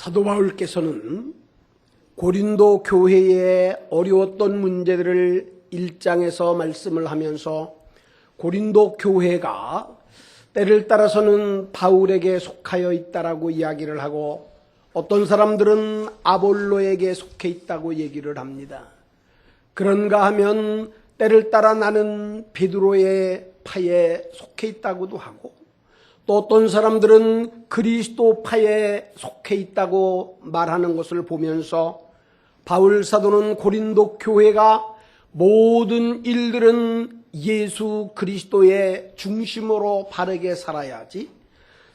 사도 바울께서는 고린도 교회의 어려웠던 문제들을 1장에서 말씀을 하면서 고린도 교회가 때를 따라서는 바울에게 속하여 있다라고 이야기를 하고 어떤 사람들은 아볼로에게 속해 있다고 얘기를 합니다. 그런가 하면 때를 따라 나는 베드로의 파에 속해 있다고도 하고 또 어떤 사람들은 그리스도 파에 속해 있다고 말하는 것을 보면서 바울 사도는 고린도 교회가 모든 일들은 예수 그리스도의 중심으로 바르게 살아야지,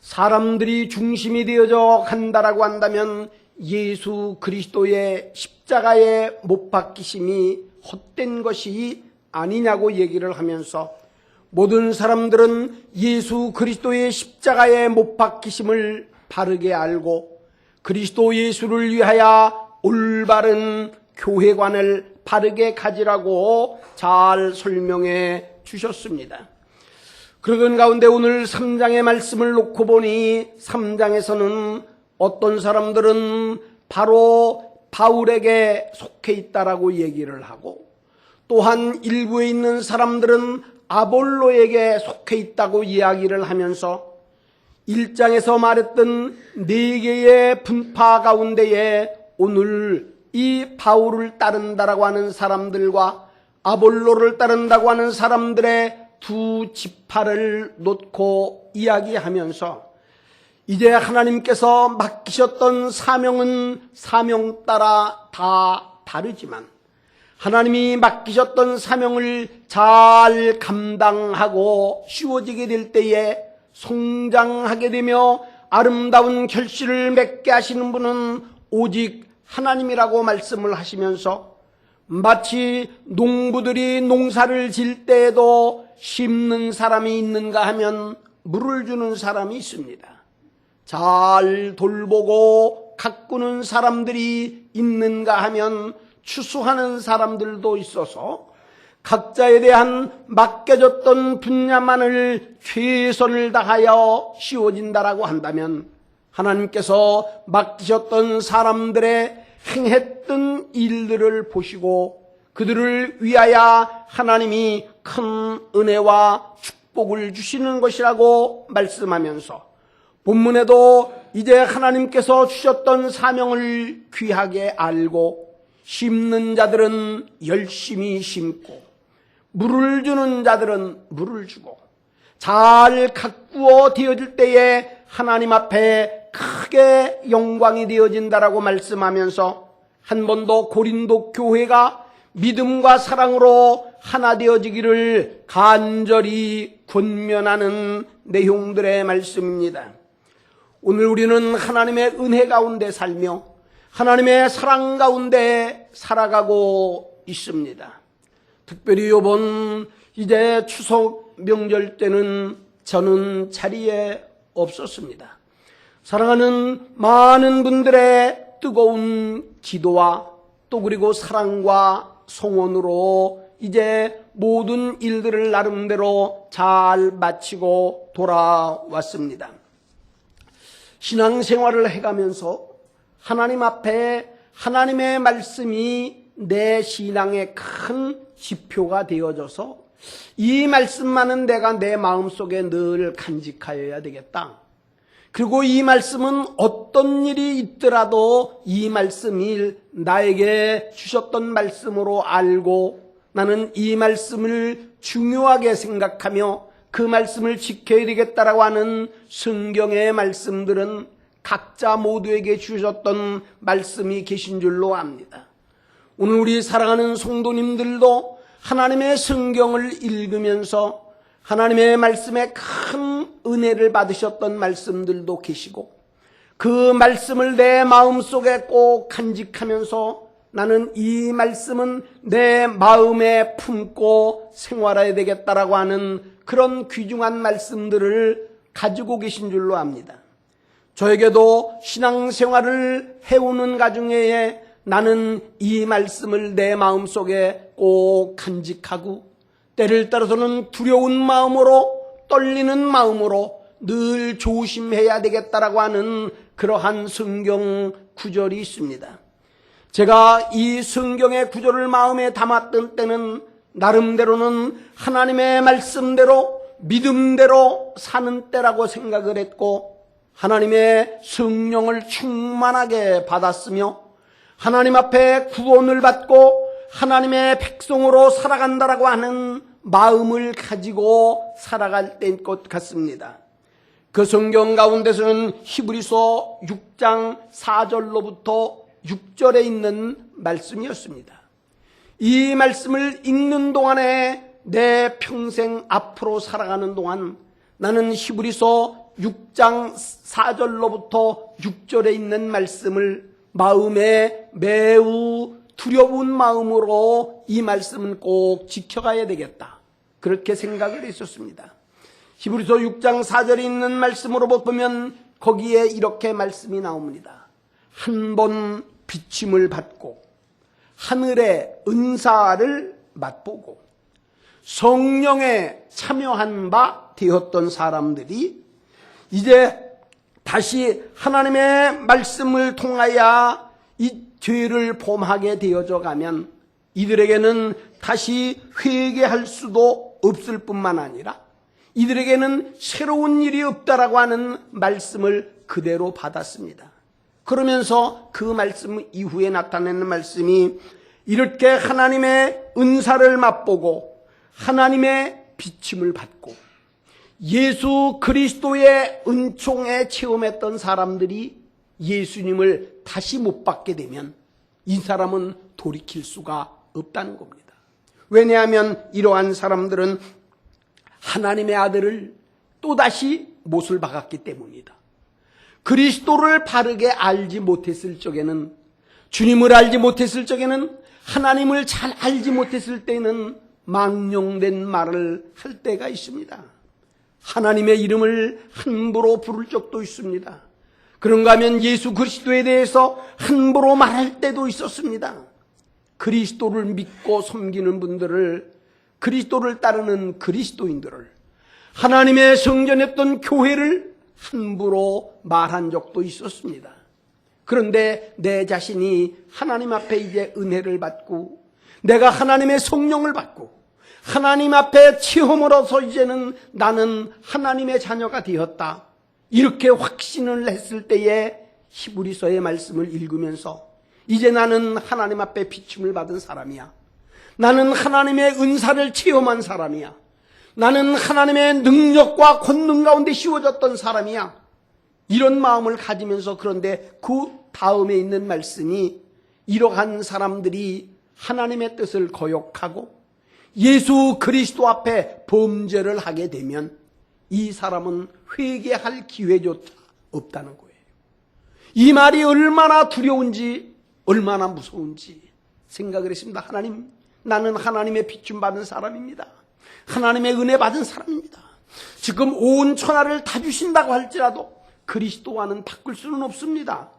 사람들이 중심이 되어져 간다라고 한다면 예수 그리스도의 십자가에 못 박히심이 헛된 것이 아니냐고 얘기를 하면서 모든 사람들은 예수 그리스도의 십자가에 못 박히심을 바르게 알고 그리스도 예수를 위하여 올바른 교회관을 바르게 가지라고 잘 설명해 주셨습니다. 그러던 가운데 오늘 3장의 말씀을 놓고 보니 3장에서는 어떤 사람들은 바로 바울에게 속해 있다라고 얘기를 하고 또한 일부에 있는 사람들은 아볼로에게 속해 있다고 이야기를 하면서 1장에서 말했던 4개의 분파 가운데에 오늘 이 바울을 따른다라고 하는 사람들과 아볼로를 따른다고 하는 사람들의 두 지파를 놓고 이야기하면서 이제 하나님께서 맡기셨던 사명은 사명 따라 다 다르지만 하나님이 맡기셨던 사명을 잘 감당하고 쉬워지게 될 때에 성장하게 되며 아름다운 결실을 맺게 하시는 분은 오직 하나님이라고 말씀을 하시면서 마치 농부들이 농사를 질 때에도 심는 사람이 있는가 하면 물을 주는 사람이 있습니다. 잘 돌보고 가꾸는 사람들이 있는가 하면 추수하는 사람들도 있어서 각자에 대한 맡겨졌던 분야만을 최선을 다하여 씌워진다라고 한다면 하나님께서 맡기셨던 사람들의 행했던 일들을 보시고 그들을 위하여 하나님이 큰 은혜와 축복을 주시는 것이라고 말씀하면서 본문에도 이제 하나님께서 주셨던 사명을 귀하게 알고 심는 자들은 열심히 심고 물을 주는 자들은 물을 주고 잘 가꾸어 되어질 때에 하나님 앞에 크게 영광이 되어진다라고 말씀하면서 한 번 더 고린도 교회가 믿음과 사랑으로 하나 되어지기를 간절히 권면하는 내용들의 말씀입니다. 오늘 우리는 하나님의 은혜 가운데 살며 하나님의 사랑 가운데 살아가고 있습니다. 특별히 이번 이제 추석 명절 때는 저는 자리에 없었습니다. 사랑하는 많은 분들의 뜨거운 기도와 또 그리고 사랑과 성원으로 이제 모든 일들을 나름대로 잘 마치고 돌아왔습니다. 신앙생활을 해가면서 하나님 앞에 하나님의 말씀이 내 신앙의 큰 지표가 되어져서 이 말씀만은 내가 내 마음속에 늘 간직하여야 되겠다. 그리고 이 말씀은 어떤 일이 있더라도 이 말씀이 나에게 주셨던 말씀으로 알고 나는 이 말씀을 중요하게 생각하며 그 말씀을 지켜야 되겠다라고 하는 성경의 말씀들은 각자 모두에게 주셨던 말씀이 계신 줄로 압니다. 오늘 우리 사랑하는 성도님들도 하나님의 성경을 읽으면서 하나님의 말씀에 큰 은혜를 받으셨던 말씀들도 계시고 그 말씀을 내 마음속에 꼭 간직하면서 나는 이 말씀은 내 마음에 품고 생활해야 되겠다라고 하는 그런 귀중한 말씀들을 가지고 계신 줄로 압니다. 저에게도 신앙생활을 해오는 가중에 나는 이 말씀을 내 마음속에 꼭 간직하고 때를 따라서는 두려운 마음으로 떨리는 마음으로 늘 조심해야 되겠다라고 하는 그러한 성경 구절이 있습니다. 제가 이 성경의 구절을 마음에 담았던 때는 나름대로는 하나님의 말씀대로 믿음대로 사는 때라고 생각을 했고, 하나님의 성령을 충만하게 받았으며 하나님 앞에 구원을 받고 하나님의 백성으로 살아간다라고 하는 마음을 가지고 살아갈 때인 것 같습니다. 그 성경 가운데서는 히브리서 6장 4절로부터 6절에 있는 말씀이었습니다. 이 말씀을 읽는 동안에 내 평생 앞으로 살아가는 동안 나는 히브리서 6장 4절로부터 6절에 있는 말씀을 마음에 매우 두려운 마음으로 이 말씀은 꼭 지켜가야 되겠다, 그렇게 생각을 했었습니다. 히브리서 6장 4절에 있는 말씀으로 보면 거기에 이렇게 말씀이 나옵니다. 한 번 비침을 받고 하늘의 은사를 맛보고 성령에 참여한 바 되었던 사람들이 이제 다시 하나님의 말씀을 통하여 이 죄를 범하게 되어져 가면 이들에게는 다시 회개할 수도 없을 뿐만 아니라 이들에게는 새로운 일이 없다라고 하는 말씀을 그대로 받았습니다. 그러면서 그 말씀 이후에 나타내는 말씀이 이렇게 하나님의 은사를 맛보고 하나님의 비침을 받고 예수 그리스도의 은총에 체험했던 사람들이 예수님을 다시 못 받게 되면 이 사람은 돌이킬 수가 없다는 겁니다. 왜냐하면 이러한 사람들은 하나님의 아들을 또다시 못을 박았기 때문이다. 그리스도를 바르게 알지 못했을 적에는, 주님을 알지 못했을 적에는, 하나님을 잘 알지 못했을 때는 망령된 말을 할 때가 있습니다. 하나님의 이름을 함부로 부를 적도 있습니다. 그런가 하면 예수 그리스도에 대해서 함부로 말할 때도 있었습니다. 그리스도를 믿고 섬기는 분들을, 그리스도를 따르는 그리스도인들을, 하나님의 성전했던 교회를 함부로 말한 적도 있었습니다. 그런데 내 자신이 하나님 앞에 이제 은혜를 받고 내가 하나님의 성령을 받고 하나님 앞에 체험으로서 이제는 나는 하나님의 자녀가 되었다, 이렇게 확신을 했을 때에 히브리서의 말씀을 읽으면서 이제 나는 하나님 앞에 비춤을 받은 사람이야, 나는 하나님의 은사를 체험한 사람이야, 나는 하나님의 능력과 권능 가운데 씌워졌던 사람이야, 이런 마음을 가지면서, 그런데 그 다음에 있는 말씀이 이러한 사람들이 하나님의 뜻을 거역하고 예수 그리스도 앞에 범죄를 하게 되면 이 사람은 회개할 기회조차 없다는 거예요. 이 말이 얼마나 두려운지 얼마나 무서운지 생각을 했습니다. 하나님, 나는 하나님의 비춤 받은 사람입니다. 하나님의 은혜 받은 사람입니다. 지금 온 천하를 다 주신다고 할지라도 그리스도와는 바꿀 수는 없습니다.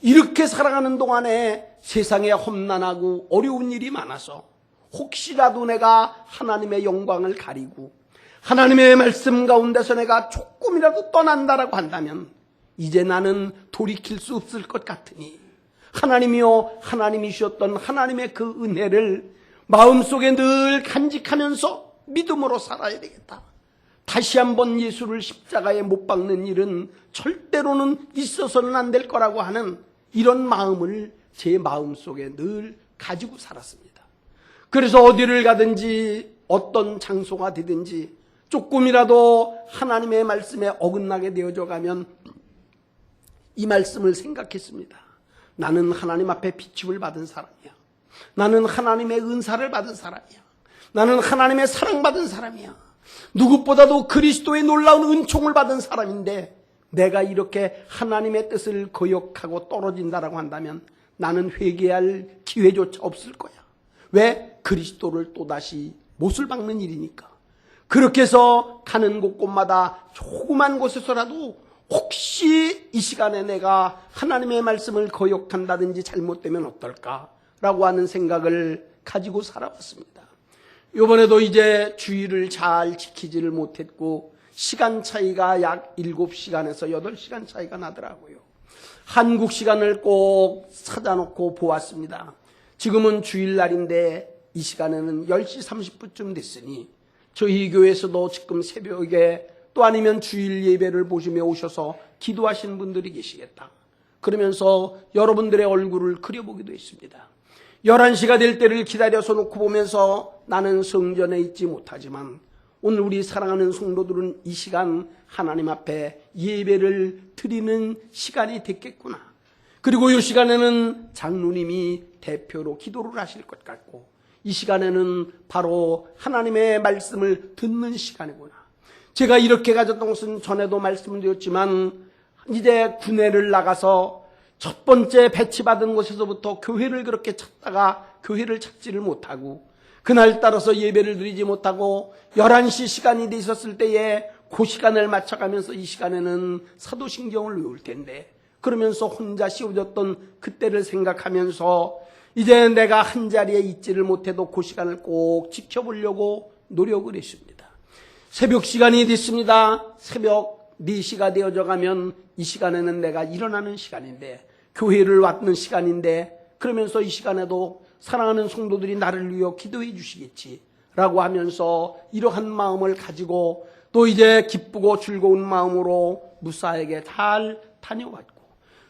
이렇게 살아가는 동안에 세상에 험난하고 어려운 일이 많아서 혹시라도 내가 하나님의 영광을 가리고 하나님의 말씀 가운데서 내가 조금이라도 떠난다라고 한다면 이제 나는 돌이킬 수 없을 것 같으니 하나님이요, 하나님이셨던 하나님의 그 은혜를 마음속에 늘 간직하면서 믿음으로 살아야 되겠다. 다시 한번 예수를 십자가에 못 박는 일은 절대로는 있어서는 안 될 거라고 하는 이런 마음을 제 마음속에 늘 가지고 살았습니다. 그래서 어디를 가든지 어떤 장소가 되든지 조금이라도 하나님의 말씀에 어긋나게 되어져 가면 이 말씀을 생각했습니다. 나는 하나님 앞에 비춤을 받은 사람이야. 나는 하나님의 은사를 받은 사람이야. 나는 하나님의 사랑받은 사람이야. 누구보다도 그리스도의 놀라운 은총을 받은 사람인데 내가 이렇게 하나님의 뜻을 거역하고 떨어진다라고 한다면 나는 회개할 기회조차 없을 거야. 왜? 그리스도를 또다시 못을 박는 일이니까. 그렇게 해서 가는 곳곳마다 조그만 곳에서라도 혹시 이 시간에 내가 하나님의 말씀을 거역한다든지 잘못되면 어떨까라고 하는 생각을 가지고 살아왔습니다. 이번에도 이제 주의를 잘 지키지를 못했고 시간 차이가 약 7시간에서 8시간 차이가 나더라고요. 한국 시간을 꼭 찾아놓고 보았습니다. 지금은 주일날인데 이 시간에는 10시 30분쯤 됐으니 저희 교회에서도 지금 새벽에 또 아니면 주일 예배를 보시며 오셔서 기도하시는 분들이 계시겠다. 그러면서 여러분들의 얼굴을 그려보기도 했습니다. 11시가 될 때를 기다려서 놓고 보면서 나는 성전에 있지 못하지만 오늘 우리 사랑하는 성도들은 이 시간 하나님 앞에 예배를 드리는 시간이 됐겠구나. 그리고 이 시간에는 장로님이 대표로 기도를 하실 것 같고 이 시간에는 바로 하나님의 말씀을 듣는 시간이구나. 제가 이렇게 가졌던 것은 전에도 말씀을 드렸지만 이제 군회를 나가서 첫 번째 배치받은 곳에서부터 교회를 그렇게 찾다가 교회를 찾지를 못하고 그날 따라서 예배를 드리지 못하고 11시 시간이 돼 있었을 때에 그 시간을 맞춰가면서 이 시간에는 사도신경을 외울 텐데 그러면서 혼자 씌워졌던 그때를 생각하면서 이제 내가 한 자리에 있지를 못해도 그 시간을 꼭 지켜보려고 노력을 했습니다. 새벽 시간이 됐습니다. 새벽 4시가 되어져 가면 이 시간에는 내가 일어나는 시간인데 교회를 왔는 시간인데 그러면서 이 시간에도 사랑하는 성도들이 나를 위해 기도해 주시겠지라고 하면서 이러한 마음을 가지고 또 이제 기쁘고 즐거운 마음으로 무사하게 잘 다녀왔고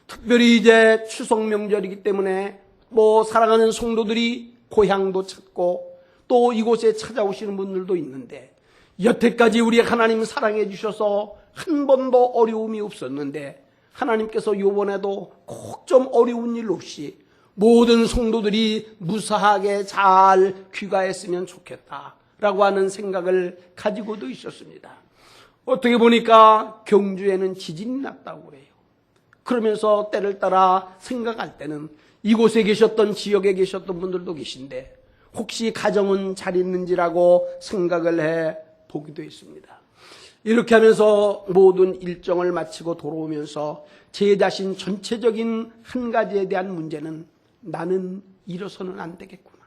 특별히 이제 추석 명절이기 때문에 사랑하는 성도들이 고향도 찾고 또 이곳에 찾아오시는 분들도 있는데 여태까지 우리 하나님 사랑해 주셔서 한 번도 어려움이 없었는데 하나님께서 이번에도 꼭 좀 어려운 일 없이 모든 성도들이 무사하게 잘 귀가했으면 좋겠다라고 하는 생각을 가지고도 있었습니다. 어떻게 보니까 경주에는 지진이 났다고 해요. 그러면서 때를 따라 생각할 때는 이곳에 계셨던 지역에 계셨던 분들도 계신데 혹시 가정은 잘 있는지라고 생각을 해 보기도 했습니다. 이렇게 하면서 모든 일정을 마치고 돌아오면서 제 자신 전체적인 한 가지에 대한 문제는 나는 이래서는 안 되겠구나.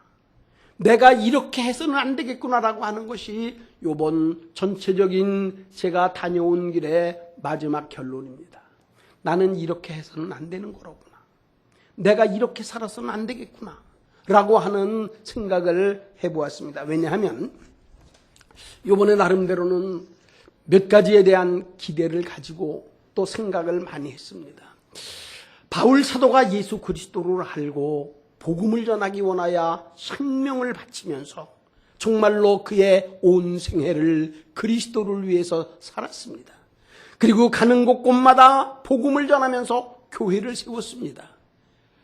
내가 이렇게 해서는 안 되겠구나라고 하는 것이 이번 전체적인 제가 다녀온 길의 마지막 결론입니다. 나는 이렇게 해서는 안 되는 거로구나. 내가 이렇게 살아서는 안 되겠구나. 라고 하는 생각을 해보았습니다. 왜냐하면 이번에 나름대로는 몇 가지에 대한 기대를 가지고 또 생각을 많이 했습니다. 바울 사도가 예수 그리스도를 알고 복음을 전하기 원하여 생명을 바치면서 정말로 그의 온 생애를 그리스도를 위해서 살았습니다. 그리고 가는 곳곳마다 복음을 전하면서 교회를 세웠습니다.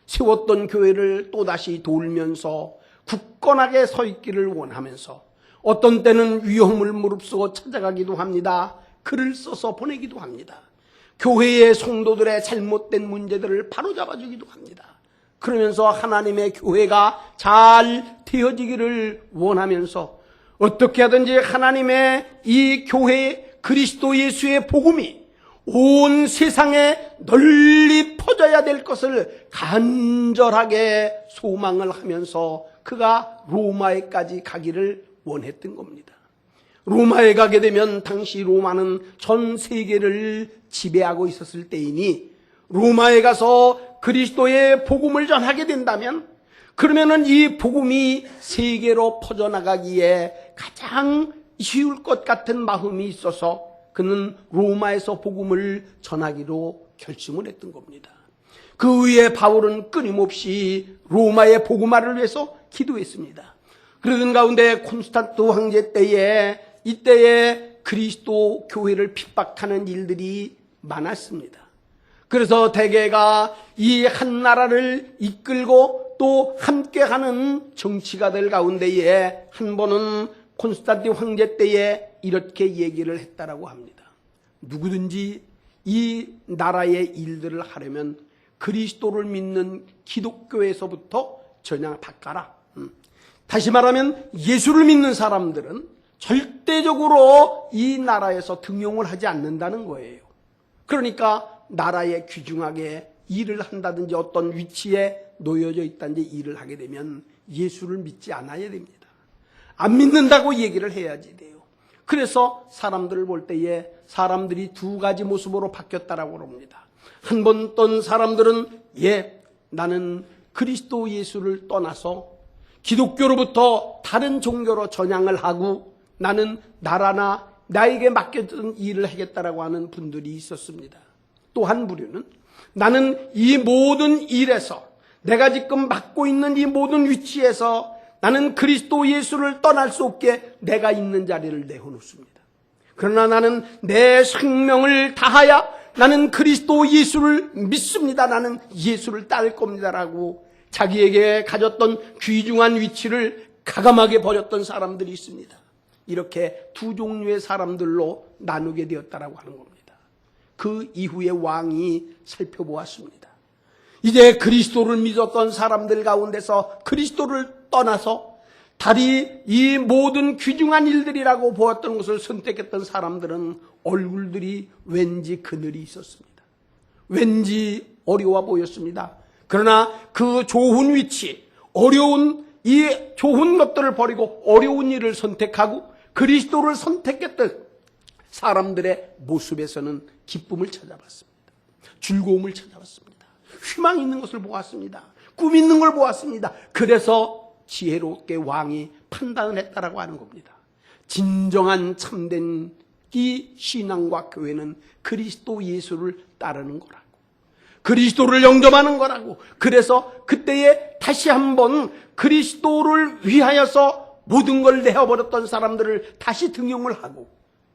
세웠던 교회를 또다시 돌면서 굳건하게 서 있기를 원하면서 어떤 때는 위험을 무릅쓰고 찾아가기도 합니다. 글을 써서 보내기도 합니다. 교회의 성도들의 잘못된 문제들을 바로잡아주기도 합니다. 그러면서 하나님의 교회가 잘 되어지기를 원하면서 어떻게 하든지 하나님의 이 교회 그리스도 예수의 복음이 온 세상에 널리 퍼져야 될 것을 간절하게 소망을 하면서 그가 로마에까지 가기를 원했던 겁니다. 로마에 가게 되면 당시 로마는 전 세계를 지배하고 있었을 때이니 로마에 가서 그리스도의 복음을 전하게 된다면 그러면은 이 복음이 세계로 퍼져나가기에 가장 쉬울 것 같은 마음이 있어서 그는 로마에서 복음을 전하기로 결심을 했던 겁니다. 그 후에 바울은 끊임없이 로마의 복음화를 위해서 기도했습니다. 그러던 가운데 콘스탄트 황제 때에 이때에 그리스도 교회를 핍박하는 일들이 많았습니다. 그래서 대개가 이 한 나라를 이끌고 또 함께하는 정치가들 가운데에 한 번은 콘스탄틴 황제 때에 이렇게 얘기를 했다라고 합니다. 누구든지 이 나라의 일들을 하려면 그리스도를 믿는 기독교에서부터 전향 바꿔라. 다시 말하면 예수를 믿는 사람들은 절대적으로 이 나라에서 등용을 하지 않는다는 거예요. 그러니까 나라에 귀중하게 일을 한다든지 어떤 위치에 놓여져 있다든지 일을 하게 되면 예수를 믿지 않아야 됩니다. 안 믿는다고 얘기를 해야지 돼요. 그래서 사람들을 볼 때에 사람들이 두 가지 모습으로 바뀌었다라고 합니다. 한 번 떤 사람들은 나는 그리스도 예수를 떠나서 기독교로부터 다른 종교로 전향을 하고 나는 나라나 나에게 맡겨진 일을 하겠다라고 하는 분들이 있었습니다. 또 한 부류는 나는 이 모든 일에서 내가 지금 맡고 있는 이 모든 위치에서 나는 그리스도 예수를 떠날 수 없게 내가 있는 자리를 내어놓습니다. 그러나 나는 내 생명을 다하여 나는 그리스도 예수를 믿습니다. 나는 예수를 따를 겁니다라고 자기에게 가졌던 귀중한 위치를 가감하게 버렸던 사람들이 있습니다. 이렇게 두 종류의 사람들로 나누게 되었다라고 하는 겁니다. 그 이후에 왕이 살펴보았습니다. 이제 그리스도를 믿었던 사람들 가운데서 그리스도를 떠나서 다리 이 모든 귀중한 일들이라고 보았던 것을 선택했던 사람들은 얼굴들이 왠지 그늘이 있었습니다. 왠지 어려워 보였습니다. 그러나 그 좋은 위치, 어려운 이 좋은 것들을 버리고 어려운 일을 선택하고 그리스도를 선택했던 사람들의 모습에서는 기쁨을 찾아봤습니다. 즐거움을 찾아봤습니다. 희망 있는 것을 보았습니다. 꿈 있는 걸 보았습니다. 그래서 지혜롭게 왕이 판단을 했다라고 하는 겁니다. 진정한 참된 이 신앙과 교회는 그리스도 예수를 따르는 거라고, 그리스도를 영접하는 거라고. 그래서 그때에 다시 한번 그리스도를 위하여서 모든 걸 내어버렸던 사람들을 다시 등용을 하고,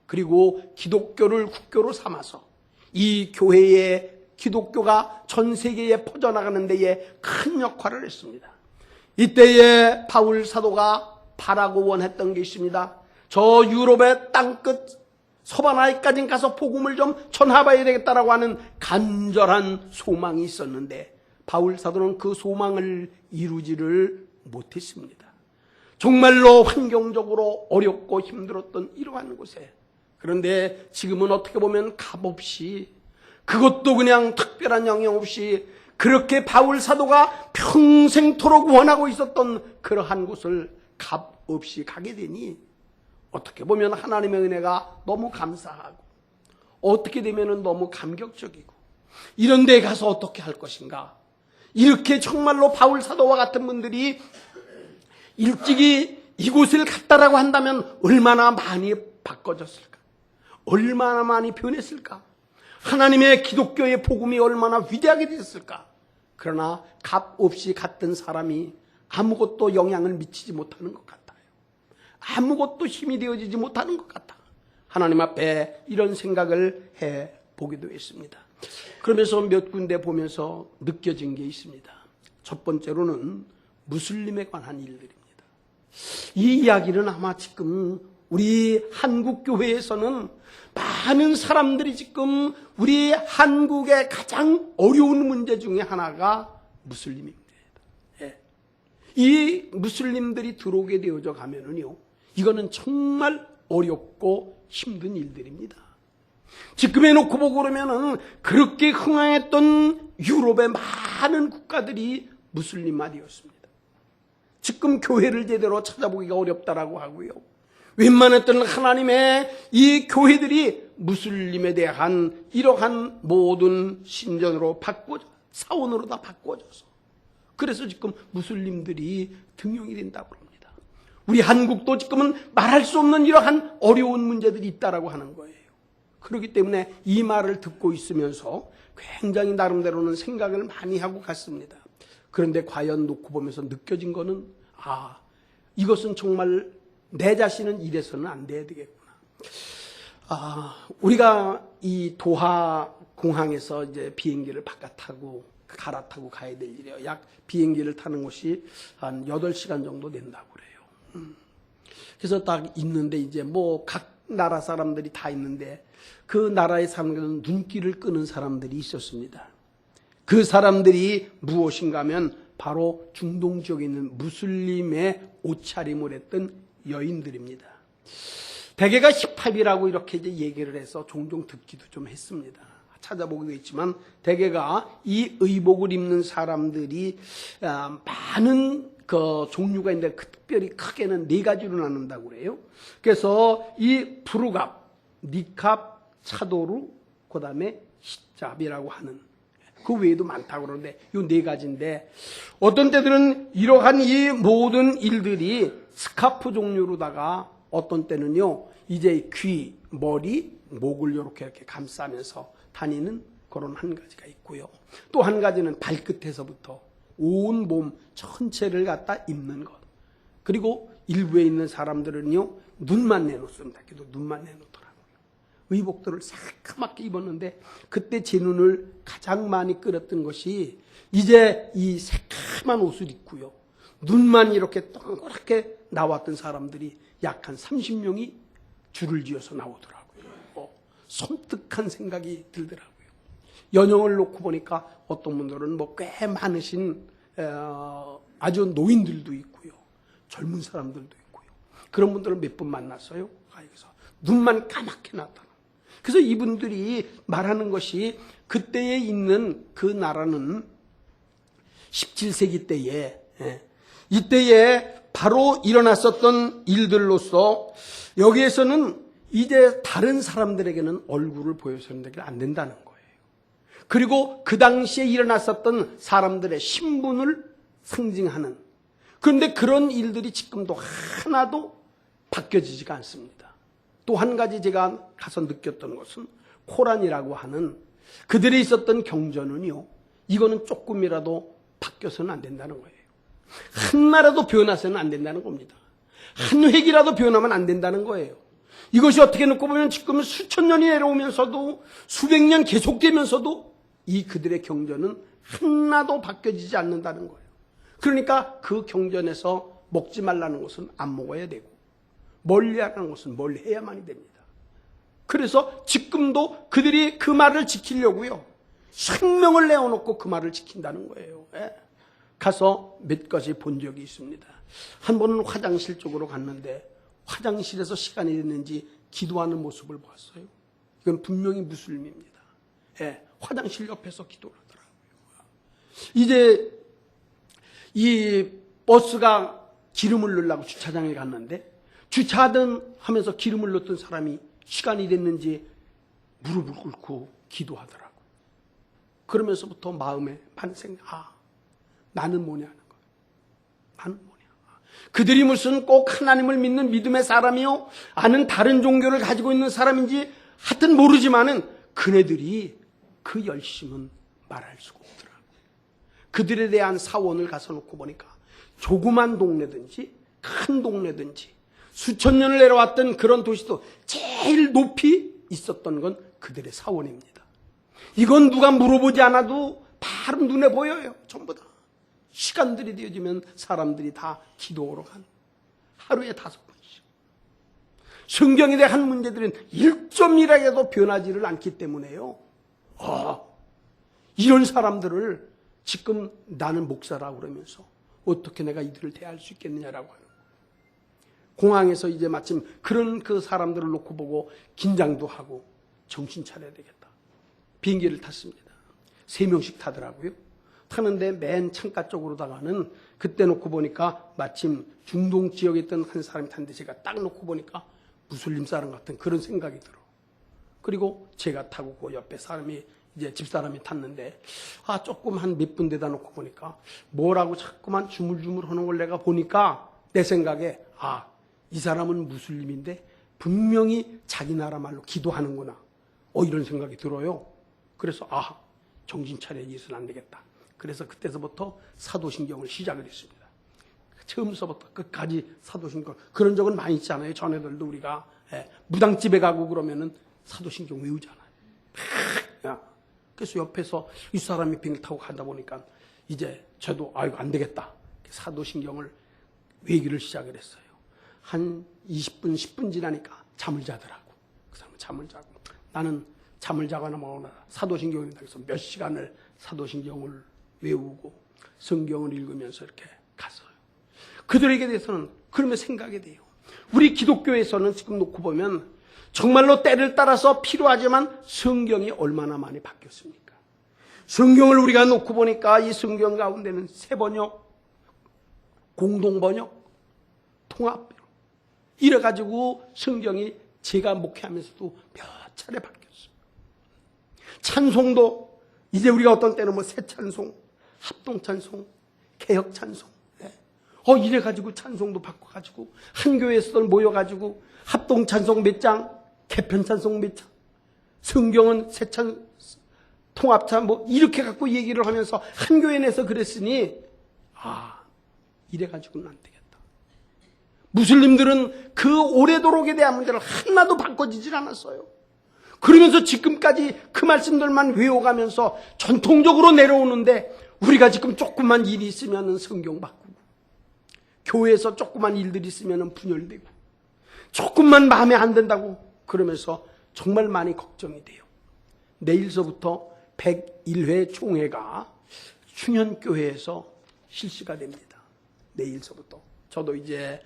그리고 기독교를 국교로 삼아서 이 교회의 기독교가 전 세계에 퍼져나가는 데에 큰 역할을 했습니다. 이때에 바울 사도가 바라고 원했던 게 있습니다. 저 유럽의 땅끝 서바나이까지 가서 복음을 좀 전해봐야 되겠다라고 하는 간절한 소망이 있었는데 바울 사도는 그 소망을 이루지를 못했습니다. 정말로 환경적으로 어렵고 힘들었던 이러한 곳에, 그런데 지금은 어떻게 보면 값없이, 그것도 그냥 특별한 영향 없이 그렇게 바울 사도가 평생토록 원하고 있었던 그러한 곳을 값없이 가게 되니 어떻게 보면 하나님의 은혜가 너무 감사하고 어떻게 되면 너무 감격적이고, 이런 데 가서 어떻게 할 것인가. 이렇게 정말로 바울 사도와 같은 분들이 일찍이 이곳을 갔다라고 한다면 얼마나 많이 바꿔졌을까, 얼마나 많이 변했을까, 하나님의 기독교의 복음이 얼마나 위대하게 됐을까. 그러나 값없이 갔던 사람이 아무것도 영향을 미치지 못하는 것 같아요. 아무것도 힘이 되어지지 못하는 것 같아. 하나님 앞에 이런 생각을 해보기도 했습니다. 그러면서 몇 군데 보면서 느껴진 게 있습니다. 첫 번째로는 무슬림에 관한 일들입니다. 이 이야기는 아마 지금 우리 한국교회에서는 많은 사람들이 지금 우리 한국의 가장 어려운 문제 중에 하나가 무슬림입니다. 이 무슬림들이 들어오게 되어져 가면은요, 이거는 정말 어렵고 힘든 일들입니다. 지금 해놓고 보고 그러면은 그렇게 흥황했던 유럽의 많은 국가들이 무슬림화되었습니다. 지금 교회를 제대로 찾아보기가 어렵다라고 하고요. 웬만했던 하나님의 이 교회들이 무슬림에 대한 이러한 모든 신전으로 바꿔져, 사원으로 다 바꿔져서, 그래서 지금 무슬림들이 등용이 된다고 합니다. 우리 한국도 지금은 말할 수 없는 이러한 어려운 문제들이 있다라고 하는 거예요. 그렇기 때문에 이 말을 듣고 있으면서 굉장히 나름대로는 생각을 많이 하고 갔습니다. 그런데 과연 놓고 보면서 느껴진 거는, 이것은 정말 내 자신은 이래서는 안 돼야 되겠구나. 우리가 이 도하 공항에서 이제 비행기를 바깥타고 갈아타고 가야 될 일이에요. 약 비행기를 타는 곳이 한 8시간 정도 된다고 그래요. 그래서 딱 있는데 이제 뭐 각 나라 사람들이 다 있는데 그 나라의 사람들은 눈길을 끄는 사람들이 있었습니다. 그 사람들이 무엇인가 하면 바로 중동 지역에 있는 무슬림의 옷차림을 했던 여인들입니다. 대개가 힙합이라고 이렇게 이제 얘기를 해서 종종 듣기도 좀 했습니다. 찾아보기도 했지만 대개가 이 의복을 입는 사람들이 많은 그 종류가 있는데 특별히 크게는 4가지로 나눈다고 그래요. 그래서 이 부르갑, 니캅, 차도루, 그 다음에 십잡이라고 하는 그 외에도 많다고 그러는데 이 네 가지인데 어떤 때들은 이러한 이 모든 일들이 스카프 종류로다가 어떤 때는요 이제 귀, 머리, 목을 이렇게 감싸면서 다니는 그런 한 가지가 있고요. 또 한 가지는 발끝에서부터 온 몸 전체를 갖다 입는 것. 그리고 일부에 있는 사람들은요 눈만 내놓습니다. 그래도 눈만 내놓더라고요. 의복들을 새까맣게 입었는데 그때 제 눈을 가장 많이 끌었던 것이 이제 이 새까만 옷을 입고요. 눈만 이렇게 동그랗게 나왔던 사람들이 약 한 30명이 줄을 지어서 나오더라고요. 섬뜩한 생각이 들더라고요. 연령을 놓고 보니까 어떤 분들은 뭐 꽤 많으신 아주 노인들도 있고요. 젊은 사람들도 있고요. 그런 분들을 몇 분 만났어요. 여기서 눈만 까맣게 나타나. 그래서 이분들이 말하는 것이 그때에 있는 그 나라는 17세기 때에 이때에 바로 일어났었던 일들로서 여기에서는 이제 다른 사람들에게는 얼굴을 보여서는 안 된다는 거예요. 그리고 그 당시에 일어났었던 사람들의 신분을 상징하는 그런데 그런 일들이 지금도 하나도 바뀌어지지가 않습니다. 또 한 가지 제가 가서 느꼈던 것은 코란이라고 하는 그들이 있었던 경전은요. 이거는 조금이라도 바뀌어서는 안 된다는 거예요. 하나라도 변화서는 안 된다는 겁니다. 한 획이라도 변하면 안 된다는 거예요. 이것이 어떻게 놓고 보면 지금 수천 년이 내려오면서도 수백 년 계속되면서도 이 그들의 경전은 하나도 바뀌어지지 않는다는 거예요. 그러니까 그 경전에서 먹지 말라는 것은 안 먹어야 되고 멀리하라는 것은 멀리해야만이 됩니다. 그래서 지금도 그들이 그 말을 지키려고요. 생명을 내어놓고 그 말을 지킨다는 거예요. 가서 몇 가지 본 적이 있습니다. 한 번은 화장실 쪽으로 갔는데 화장실에서 시간이 됐는지 기도하는 모습을 봤어요. 이건 분명히 무슬림입니다. 화장실 옆에서 기도를 하더라고요. 이제 이 버스가 기름을 넣으려고 주차장에 갔는데 주차하던 하면서 기름을 넣었던 사람이 시간이 됐는지 무릎을 꿇고 기도하더라고요. 그러면서부터 마음에 반생, 나는 뭐냐 하는 거예요. 나는 뭐냐. 그들이 무슨 꼭 하나님을 믿는 믿음의 사람이요? 아는 다른 종교를 가지고 있는 사람인지 하여튼 모르지만은 그네들이 그 열심은 말할 수가 없더라고요. 그들에 대한 사원을 가서 놓고 보니까 조그만 동네든지 큰 동네든지 수천 년을 내려왔던 그런 도시도 제일 높이 있었던 건 그들의 사원입니다. 이건 누가 물어보지 않아도 바로 눈에 보여요. 전부 다. 시간들이 되어지면 사람들이 다 기도하러 간 하루에 5번씩. 성경에 대한 문제들은 1점이라도 변하지를 않기 때문에요. 이런 사람들을 지금 나는 목사라고 그러면서 어떻게 내가 이들을 대할 수 있겠느냐라고 하는 거예요. 공항에서 이제 마침 그런 그 사람들을 놓고 보고 긴장도 하고 정신 차려야 되겠다. 비행기를 탔습니다. 3명씩 타더라고요. 타는데 맨 창가 쪽으로다가는 그때 놓고 보니까 마침 중동 지역에 있던 한 사람이 탔는데 제가 딱 놓고 보니까 무슬림 사람 같은 그런 생각이 들어. 그리고 제가 타고 그 옆에 사람이 이제 집사람이 탔는데 조금 한 몇 분 되다 놓고 보니까 뭐라고 자꾸만 주물주물 하는 걸 내가 보니까 내 생각에 이 사람은 무슬림인데 분명히 자기 나라 말로 기도하는구나. 이런 생각이 들어요. 그래서 정신 차려야 있어서는 안 되겠다. 그래서 그때서부터 사도신경을 시작을 했습니다. 처음서부터 끝까지 사도신경. 그런 적은 많이 있잖아요. 전에들도 우리가 무당집에 가고 그러면은 사도신경 외우잖아요. 그래서 옆에서 이 사람이 비행기 타고 가다 보니까 이제 저도 안 되겠다. 사도신경을 외기를 시작을 했어요. 한 20분, 10분 지나니까 잠을 자더라고. 그 사람은 잠을 자고. 나는 잠을 자거나 뭐거나 사도신경이다 해서 몇 시간을 사도신경을 외우고 성경을 읽으면서 이렇게 갔어요. 그들에게 대해서는 그러면 생각이 돼요. 우리 기독교에서는 지금 놓고 보면 정말로 때를 따라서 필요하지만 성경이 얼마나 많이 바뀌었습니까? 성경을 우리가 놓고 보니까 이 성경 가운데는 새번역, 공동번역, 통합 이래가지고 성경이 제가 목회하면서도 몇 차례 바뀌었어요. 찬송도 이제 우리가 어떤 때는 뭐 새 찬송, 합동 찬송, 개혁 찬송, 이래가지고 찬송도 바꿔가지고 한 교회에서 모여가지고 합동 찬송 몇 장, 개편 찬송 몇 장, 성경은 새찬 통합찬 뭐 이렇게 갖고 얘기를 하면서 한 교회 내에서 그랬으니 이래가지고는 안 되겠다. 무슬림들은 그 오래도록에 대한 문제를 하나도 바꿔지질 않았어요. 그러면서 지금까지 그 말씀들만 외워가면서 전통적으로 내려오는데 우리가 지금 조그만 일이 있으면 성경 바꾸고 교회에서 조그만 일들이 있으면 분열되고 조금만 마음에 안 든다고 그러면서 정말 많이 걱정이 돼요. 내일서부터 101회 총회가 충현교회에서 실시가 됩니다. 내일서부터. 저도 이제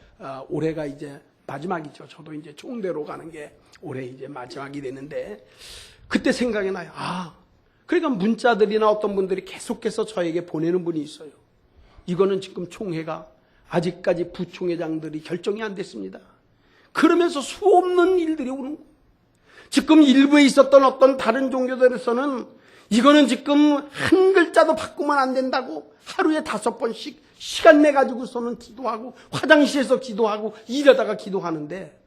올해가 이제 마지막이죠. 저도 이제 총대로 가는 게 올해 이제 마지막이 되는데 그때 생각이 나요. 그러니까 문자들이나 어떤 분들이 계속해서 저에게 보내는 분이 있어요. 이거는 지금 총회가 아직까지 부총회장들이 결정이 안 됐습니다. 그러면서 수없는 일들이 오는 거예요. 지금 일부에 있었던 어떤 다른 종교들에서는 이거는 지금 한 글자도 바꾸면 안 된다고 하루에 5번씩 시간 내가지고서는 기도하고 화장실에서 기도하고 이러다가 기도하는데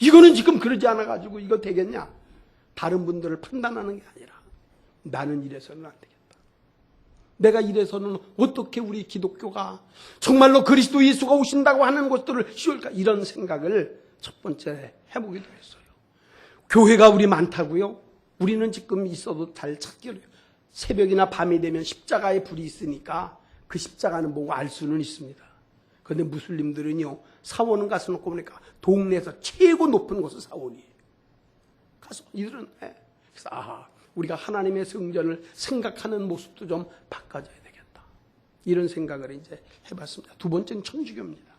이거는 지금 그러지 않아가지고 이거 되겠냐? 다른 분들을 판단하는 게 아니라 나는 이래서는 안 되겠다. 내가 이래서는 어떻게 우리 기독교가 정말로 그리스도 예수가 오신다고 하는 것들을 쉬울까? 이런 생각을 첫 번째 해보기도 했어요. 교회가 우리 많다고요? 우리는 지금 있어도 잘 찾기로 해요. 새벽이나 밤이 되면 십자가에 불이 있으니까 그 십자가는 보고 알 수는 있습니다. 그런데 무슬림들은요, 사원은 가서 놓고 보니까 동네에서 최고 높은 곳은 사원이에요. 가서 이들은 그래서 우리가 하나님의 성전을 생각하는 모습도 좀 바꿔줘야 되겠다. 이런 생각을 이제 해봤습니다. 두 번째는 천주교입니다.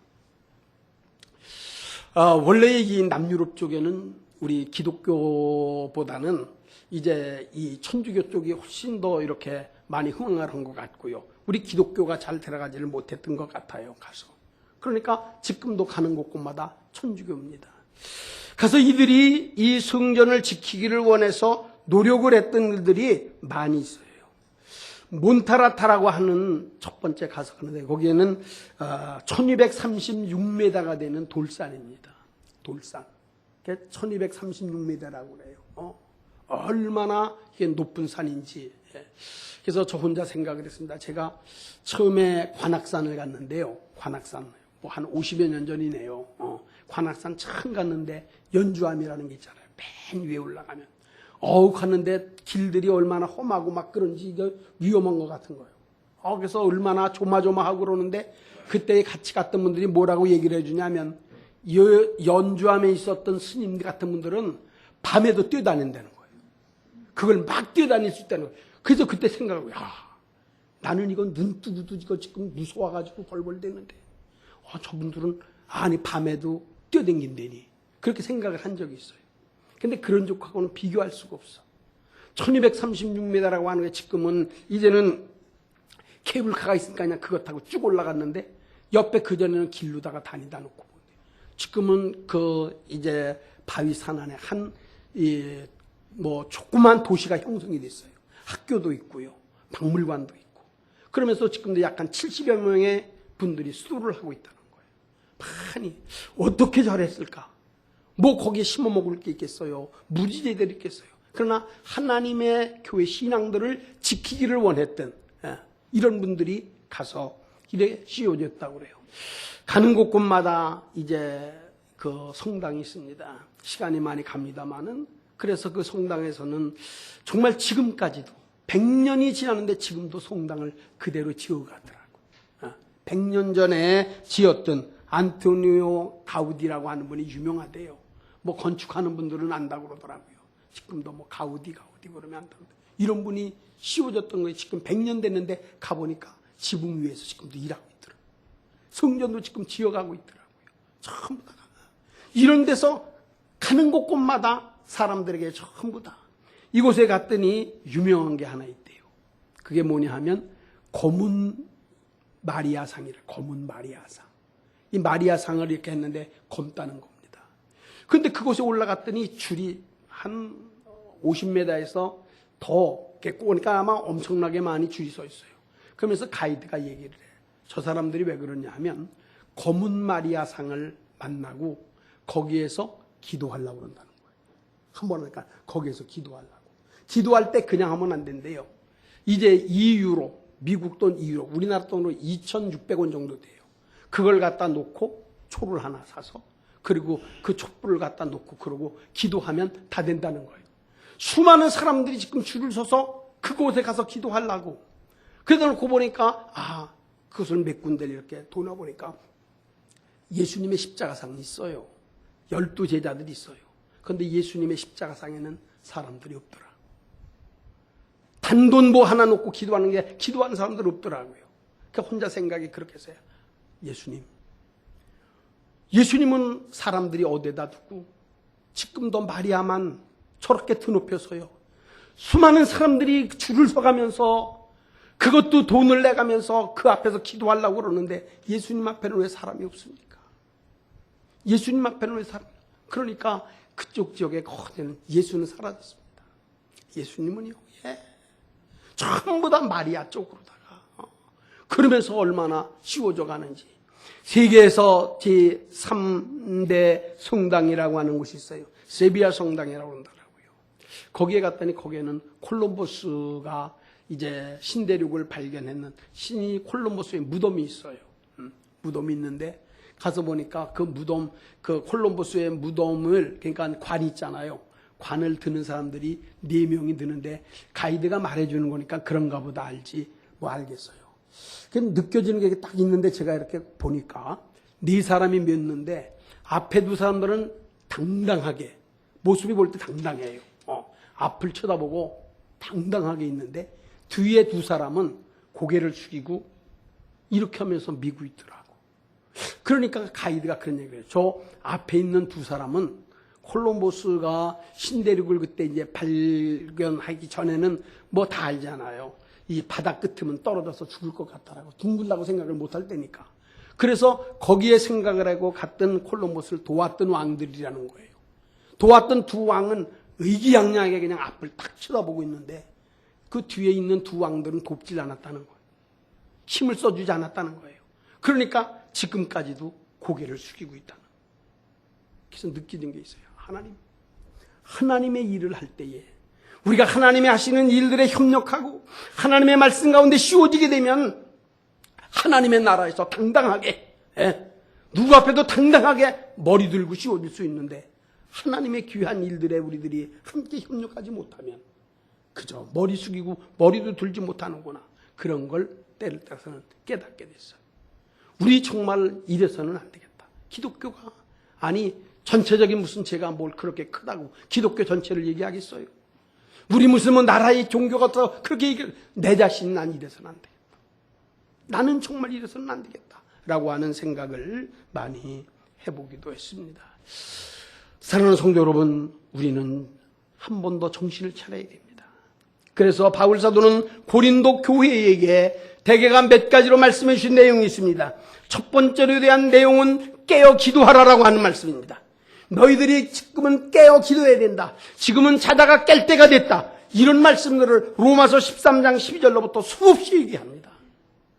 원래 이 남유럽 쪽에는 우리 기독교보다는 이제 이 천주교 쪽이 훨씬 더 이렇게 많이 흥행을 한 것 같고요. 우리 기독교가 잘 들어가지를 못했던 것 같아요. 가서. 그러니까 지금도 가는 곳곳마다 천주교입니다. 가서 이들이 이 성전을 지키기를 원해서 노력을 했던 일들이 많이 있어요. 몬타라타라고 하는 첫 번째 가서 가는데 거기에는 1236m가 되는 돌산입니다. 돌산. 1236m라고 그래요. 얼마나 이게 높은 산인지. 그래서 저 혼자 생각을 했습니다. 제가 처음에 관악산을 갔는데요. 관악산. 뭐 한 50여 년 전이네요. 관악산 처음 갔는데 연주암이라는 게 있잖아요. 맨 위에 올라가면. 갔는데 길들이 얼마나 험하고 막 그런지 이거 위험한 것 같은 거예요. 그래서 얼마나 조마조마하고 그러는데 그때 같이 갔던 분들이 뭐라고 얘기를 해주냐면 연주암에 있었던 스님 같은 분들은 밤에도 뛰어다닌다는 거예요. 그걸 막 뛰어다닐 수 있다는 거예요. 그래서 그때 생각하고 나는 이건 눈 뜨고도 이거 지금 무서워가지고 벌벌대는데 저분들은 아니 밤에도 뛰어다닌다니 그렇게 생각을 한 적이 있어요. 근데 그런 쪽하고는 비교할 수가 없어. 1236m라고 하는 게 지금은 이제는 케이블카가 있으니까 그냥 그거 타고 쭉 올라갔는데 옆에 그전에는 길로다가 다니다 놓고 지금은 이제 바위산 안에 뭐 조그만 도시가 형성이 됐어요. 학교도 있고요. 박물관도 있고. 그러면서 지금도 약간 70여 명의 분들이 수도를 하고 있다는 거예요. 많이 어떻게 잘했을까? 뭐 거기에 심어 먹을 게 있겠어요. 무지개들이 있겠어요. 그러나 하나님의 교회 신앙들을 지키기를 원했던 이런 분들이 가서 이래 씌워졌다고 그래요. 가는 곳곳마다 이제 그 성당이 있습니다. 시간이 많이 갑니다만은 그래서 그 성당에서는 정말 지금까지도 100년이 지났는데 지금도 성당을 그대로 지어가더라고. 100년 전에 지었던 안토니오 가우디라고 하는 분이 유명하대요. 뭐 건축하는 분들은 안다고 그러더라고요. 지금도 뭐 가우디 그러면 안다고. 이런 분이 씌워졌던 거예요. 지금 100년 됐는데 가보니까 지붕 위에서 지금도 일하고 있더라고요. 성전도 지금 지어가고 있더라고요. 전부 다. 이런 데서 가는 곳곳마다 사람들에게 전부 다. 이곳에 갔더니 유명한 게 하나 있대요. 그게 뭐냐 하면 검은 마리아상이래. 검은 마리아상. 이 마리아상을 이렇게 했는데 검다는 겁니다. 근데 그곳에 올라갔더니 줄이 한 50m에서 더 오니까 아마 엄청나게 많이 줄이 서 있어요. 그러면서 가이드가 얘기를 해. 저 사람들이 왜 그러냐 하면 검은 마리아 상을 만나고 거기에서 기도하려고 그런다는 거예요. 한번 하니까 거기에서 기도하려고. 기도할 때 그냥 하면 안 된대요. 이제 2유로, 미국 돈 2유로, 우리나라 돈으로 2,600원 정도 돼요. 그걸 갖다 놓고 초를 하나 사서 그리고 그 촛불을 갖다 놓고 그러고 기도하면 다 된다는 거예요. 수많은 사람들이 지금 줄을 서서 그곳에 가서 기도하려고. 그러다 놓고 보니까 그것을 몇 군데를 이렇게 돌아보니까 예수님의 십자가상이 있어요. 12제자들이 있어요. 그런데 예수님의 십자가상에는 사람들이 없더라. 단돈보 하나 놓고 기도하는 게 기도하는 사람들 없더라고요. 그러니까 혼자 생각이 그렇게 했어요. 예수님은 사람들이 어디에다 두고 지금도 마리아만 저렇게 드높여서요. 수많은 사람들이 줄을 서가면서 그것도 돈을 내가면서 그 앞에서 기도하려고 그러는데 예수님 앞에는 왜 사람이 없습니까? 예수님 앞에는 왜 사람이 없습니까? 그러니까 그쪽 지역에 거대는 예수는 사라졌습니다. 예수님은요. 전부 다 마리아 쪽으로다가 그러면서 얼마나 쉬워져 가는지. 세계에서 제3대 성당이라고 하는 곳이 있어요. 세비야 성당이라고 한다고요. 거기에 갔더니 거기에는 콜럼버스가 이제 신대륙을 발견했는 신이 콜럼버스의 무덤이 있어요. 무덤이 있는데 가서 보니까 그 무덤, 그 콜럼버스의 무덤을, 그러니까 관 있잖아요. 관을 드는 사람들이 4명이 드는데 가이드가 말해주는 거니까 그런가 보다 알지 뭐 알겠어요. 느껴지는 게 딱 있는데 제가 이렇게 보니까 4사람이 맺는데 앞에 2사람들은 당당하게 모습이 볼 때 당당해요. 앞을 쳐다보고 당당하게 있는데 뒤에 2사람은 고개를 숙이고 이렇게 하면서 미고 있더라고. 그러니까 가이드가 그런 얘기를 해요. 저 앞에 있는 2사람은 콜럼버스가 신대륙을 그때 이제 발견하기 전에는 뭐 다 알잖아요. 이 바다 끝이면 떨어져서 죽을 것 같다라고. 둥글다고 생각을 못 할 때니까. 그래서 거기에 생각을 하고 갔던 콜럼버스를 도왔던 왕들이라는 거예요. 도왔던 2 왕은 의기양양하게 그냥 앞을 딱 쳐다보고 있는데 그 뒤에 있는 2 왕들은 돕질 않았다는 거예요. 힘을 써주지 않았다는 거예요. 그러니까 지금까지도 고개를 숙이고 있다는 거예요. 그래서 느끼는 게 있어요. 하나님의 일을 할 때에 우리가 하나님이 하시는 일들에 협력하고 하나님의 말씀 가운데 씌워지게 되면 하나님의 나라에서 당당하게 누구 앞에도 당당하게 머리 들고 씌워질 수 있는데 하나님의 귀한 일들에 우리들이 함께 협력하지 못하면 그저 머리 숙이고 머리도 들지 못하는구나. 그런 걸 때를 따라서는 깨닫게 됐어요. 우리 정말 이래서는 안 되겠다. 기독교가 전체적인 무슨 제가 뭘 그렇게 크다고 기독교 전체를 얘기하겠어요. 우리 무슨 뭐 나라의 종교가 더 그렇게 내 자신은 난 이래서는 안 되겠다. 나는 정말 이래서는 안 되겠다. 라고 하는 생각을 많이 해보기도 했습니다. 사랑하는 성도 여러분, 우리는 한 번 더 정신을 차려야 됩니다. 그래서 바울 사도는 고린도 교회에게 대개가 몇 가지로 말씀해 주신 내용이 있습니다. 첫 번째로 대한 내용은 깨어 기도하라라고 하는 말씀입니다. 너희들이 지금은 깨어 기도해야 된다. 지금은 자다가 깰 때가 됐다. 이런 말씀들을 로마서 13장 12절로부터 수없이 얘기합니다.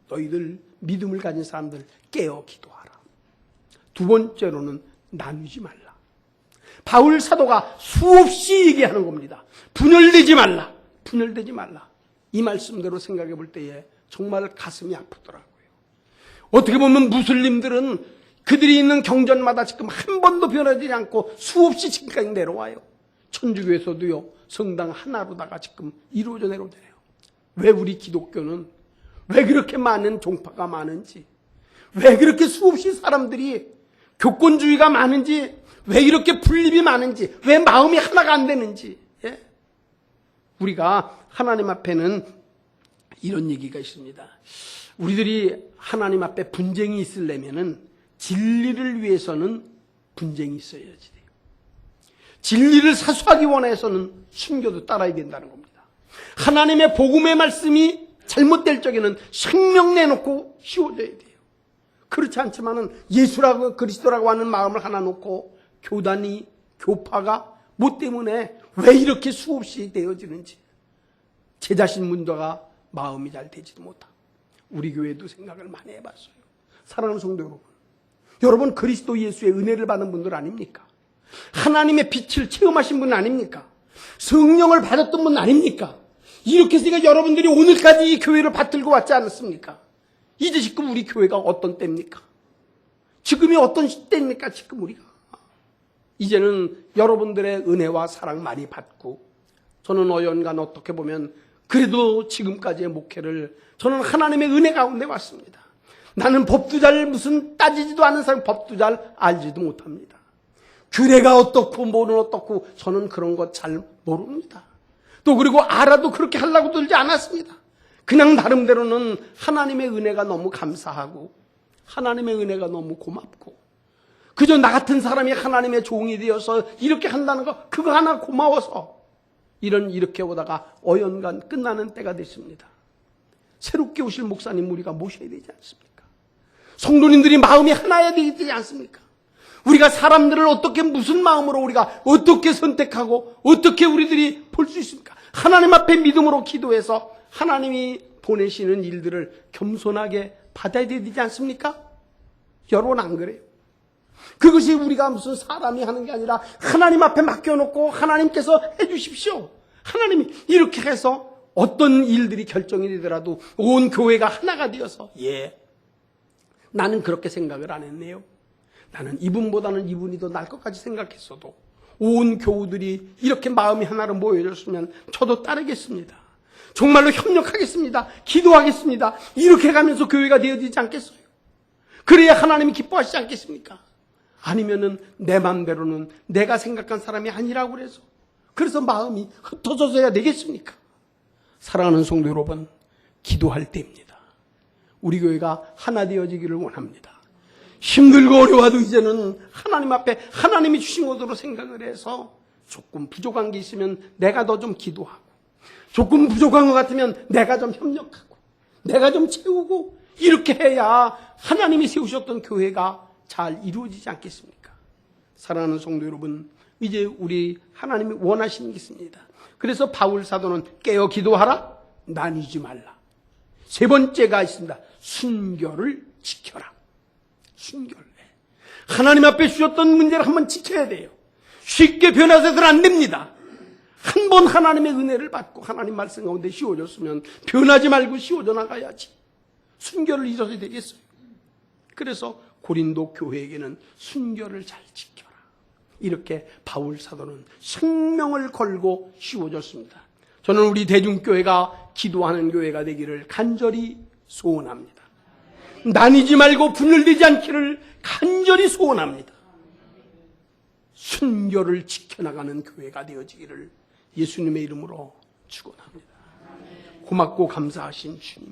너희들 믿음을 가진 사람들 깨어 기도하라. 2 번째로는 나누지 말라. 바울 사도가 수없이 얘기하는 겁니다. 분열되지 말라. 분열되지 말라. 이 말씀대로 생각해 볼 때에 정말 가슴이 아프더라고요. 어떻게 보면 무슬림들은 그들이 있는 경전마다 지금 한 번도 변하지 않고 수없이 지금까지 내려와요. 천주교에서도요, 성당 하나로다가 지금 이루어져 내려오잖아요. 왜 우리 기독교는 왜 그렇게 많은 종파가 많은지, 왜 그렇게 수없이 사람들이 교권주의가 많은지, 왜 이렇게 분립이 많은지, 왜 마음이 하나가 안 되는지. 우리가 하나님 앞에는 이런 얘기가 있습니다. 우리들이 하나님 앞에 분쟁이 있으려면은 진리를 위해서는 분쟁이 있어야지 돼요. 진리를 사수하기 원해서는 순교도 따라야 된다는 겁니다. 하나님의 복음의 말씀이 잘못될 적에는 생명 내놓고 씌워져야 돼요. 그렇지 않지만은 예수라고 그리스도라고 하는 마음을 하나 놓고 교단이 교파가 뭐 때문에 왜 이렇게 수없이 되어지는지 제 자신 문제가 마음이 잘 되지도 못하고 우리 교회도 생각을 많이 해봤어요. 사랑하는 성도 여러분, 여러분 그리스도 예수의 은혜를 받은 분들 아닙니까? 하나님의 빛을 체험하신 분 아닙니까? 성령을 받았던 분 아닙니까? 이렇게 해서 여러분들이 오늘까지 이 교회를 받들고 왔지 않았습니까? 이제 지금 우리 교회가 어떤 때입니까? 지금이 어떤 때입니까? 지금 우리가 이제는 여러분들의 은혜와 사랑 많이 받고, 저는 어연간 어떻게 보면 그래도 지금까지의 목회를 저는 하나님의 은혜 가운데 왔습니다. 나는 법도 잘 무슨 따지지도 않은 사람, 법도 잘 알지도 못합니다. 규례가 어떻고 뭐는 어떻고 저는 그런 것 잘 모릅니다. 또 그리고 알아도 그렇게 하려고 들지 않았습니다. 그냥 나름대로는 하나님의 은혜가 너무 감사하고 하나님의 은혜가 너무 고맙고, 그저 나 같은 사람이 하나님의 종이 되어서 이렇게 한다는 거, 그거 하나 고마워서 이렇게 오다가 어연간 끝나는 때가 됐습니다. 새롭게 오실 목사님 우리가 모셔야 되지 않습니까? 성도님들이 마음이 하나야 되지 않습니까? 우리가 사람들을 어떻게, 무슨 마음으로 우리가 어떻게 선택하고 어떻게 우리들이 볼 수 있습니까? 하나님 앞에 믿음으로 기도해서 하나님이 보내시는 일들을 겸손하게 받아야 되지 않습니까? 여러분 안 그래요? 그것이 우리가 무슨 사람이 하는 게 아니라 하나님 앞에 맡겨놓고 하나님께서 해주십시오. 하나님이 이렇게 해서 어떤 일들이 결정이 되더라도 온 교회가 하나가 되어서, 나는 그렇게 생각을 안 했네요. 나는 이분보다는 이분이 더 나을 것까지 생각했어도 온 교우들이 이렇게 마음이 하나로 모여졌으면 저도 따르겠습니다. 정말로 협력하겠습니다. 기도하겠습니다. 이렇게 가면서 교회가 되어지지 않겠어요? 그래야 하나님이 기뻐하시지 않겠습니까? 아니면은 내 맘대로는 내가 생각한 사람이 아니라고 그래서 마음이 흩어져서야 되겠습니까? 사랑하는 성도 여러분, 기도할 때입니다. 우리 교회가 하나 되어지기를 원합니다. 힘들고 어려워도 이제는 하나님 앞에 하나님이 주신 것으로 생각을 해서 조금 부족한 게 있으면 내가 더 좀 기도하고, 조금 부족한 것 같으면 내가 좀 협력하고, 내가 좀 채우고, 이렇게 해야 하나님이 세우셨던 교회가 잘 이루어지지 않겠습니까? 사랑하는 성도 여러분, 이제 우리 하나님이 원하시는 게 있습니다. 그래서 바울 사도는 깨어 기도하라, 나뉘지 말라. 세 번째가 있습니다. 순결을 지켜라. 순결. 하나님 앞에 주셨던 문제를 한번 지켜야 돼요. 쉽게 변화돼서는 안 됩니다. 한 번 하나님의 은혜를 받고 하나님 말씀 가운데 씌워졌으면 변하지 말고 씌워져 나가야지. 순결을 잊어서 되겠어요. 그래서 고린도 교회에게는 순결을 잘 지켜라, 이렇게 바울 사도는 생명을 걸고 씌워졌습니다. 저는 우리 대중교회가 기도하는 교회가 되기를 간절히 소원합니다. 나뉘지 말고 분열되지 않기를 간절히 소원합니다. 순결을 지켜나가는 교회가 되어지기를 예수님의 이름으로 축원합니다. 고맙고 감사하신 주님,